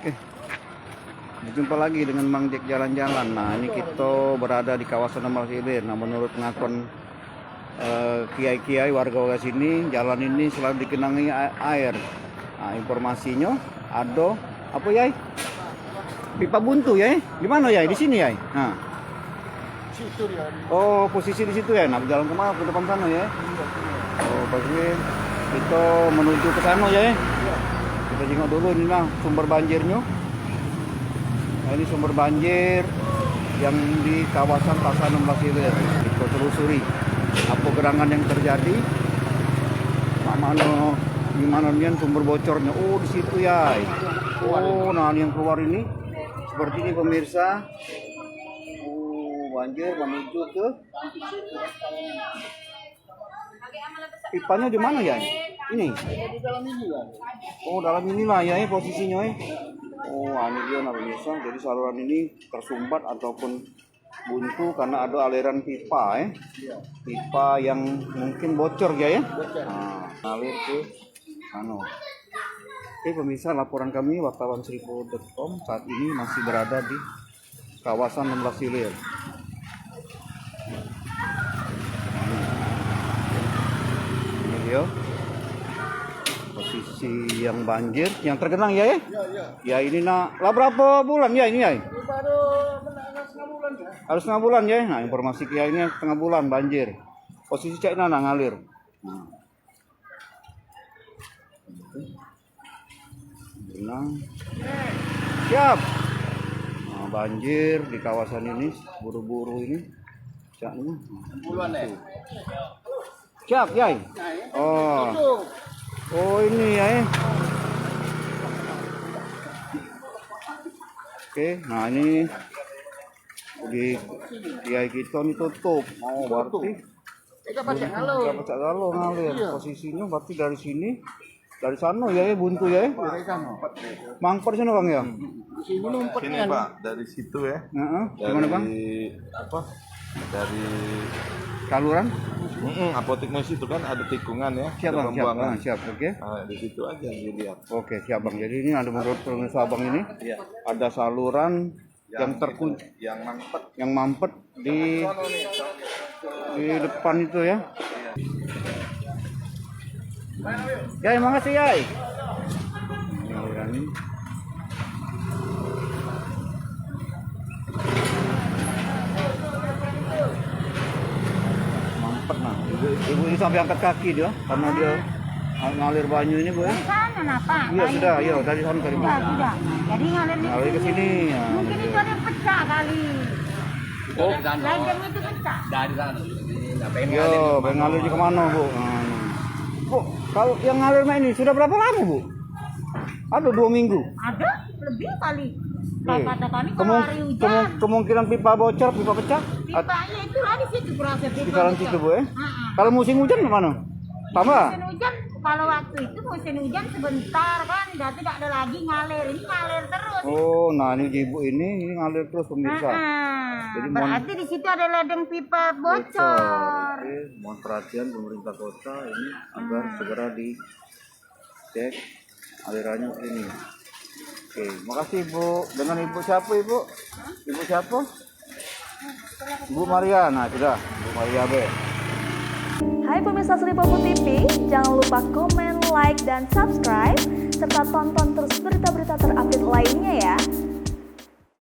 Oke, berjumpa lagi dengan Mang Jack jalan-jalan. Nah, ini kita berada di kawasan Amal Silir. Nah, menurut pengakuan kiai-kiai warga sini, jalan ini selalu dikenangi air. Nah, informasinya ada apa ya? Pipa buntu ya? Di mana ya? Di sini ya? Nah. Situ ya. Oh, posisi di situ ya. Nah, jalan kemana? Ke depan sana ya? Oh, pasti kita menuju ke sana ya? Kita tengok dulu ini lah sumber banjirnya. Nah, ini sumber banjir yang di kawasan Pasar 16 Silir. Kita telusuri apa gerangan yang terjadi. Gimana nih sumber bocornya? Oh, di situ ya. Oh, nah yang keluar ini seperti ini pemirsa. Oh, banjir menuju ke pipanya di mana ya? Ini. Di dalam ini lah. Oh, dalam inilah ya posisinya ya. Oh, ini dia nah pemirsa. Jadi saluran ini tersumbat ataupun buntu karena ada aliran pipa ya. Pipa yang mungkin bocor ya. Nah, ngalir ke sana. Oke pemirsa, laporan kami wartawan seribu.com saat ini masih berada di kawasan 16 Silir. Ini dia posisi yang banjir, yang tergenang ya? Iya. Ya ini nak, lah berapa bulan ya ini ya? Ini baru setengah bulan ya. Harus setengah bulan ya? Nah informasi kia ini setengah bulan banjir. Posisi cek nana ngalir. Nah. Benang. Siap. Nah, banjir di kawasan ini, buru-buru ini. Caknya. Bulan ya. Siap, Yai. Oh. Oh, ini ya. Oke, nah ini di kiai kita ini tutup. Oh, berarti Kita pakai halo. ngalir. Posisinya berarti dari sini. Dari sana ya buntu ya. Dari sana. Mangper sana Bang ya? Di sini numpet Sini kan. Pak, dari situ ya. Heeh. Dari Gimana Bang? apa? Dari Saluran? apotek mas itu kan ada tikungan ya. Siap ada Bang, siap. pembuangan. Ah, siap, oke. Nah, di situ aja dilihat. Oke, siap Bang. Jadi ini ada menurut pemirsa Abang ini Iya. ada saluran yang terkunci, Yang mampet. yang mampet di depan itu ya. Yai, makasih Yai. Ini aliran ini. Mampet nah. Ibu ini sampai angkat kaki dia karena dia ngalir banyu ini Bu ya. Dari sana napa? Iya sudah, iya dari sana dari Sudah, mana? sudah. Jadi ngalir di Ngalir ke sini. Ya. Mungkin itu ada yang pecah kali. Oh, Ledeng itu pecah. iya, pengen ngalir ke mana Bu? Bu, kalau yang ngalir ini sudah berapa lama Bu? Ada 2 minggu. Ada lebih kali. Kata kami kalau Kemung- hari hujan, kemungkinan pipa bocor, pipa pecah. pipanya itu lah di situ proses Di pipa. dalam bocor. situ Bu ya. Ha-ha. Kalau musim hujan gimana? Tambah? Musim hujan, kalau waktu itu musim hujan sebentar kan, udah tidak ada lagi ngalir. Ini ngalir terus. Oh, nah ini ibu ini ngalir terus pemirsa. Jadi mohon- Berarti di situ ada ledeng pipa bocor. Oke, mohon perhatian pemerintah kota ini agar segera dicek alirannya ini. Oke, makasih Ibu. Dengan Ibu siapa Ibu? Ibu siapa? Ibu Maria. Nah, sudah. Ibu Maria B. Hai pemirsa Sri Popo TV, jangan lupa komen, like, dan subscribe, serta tonton terus berita-berita terupdate lainnya ya.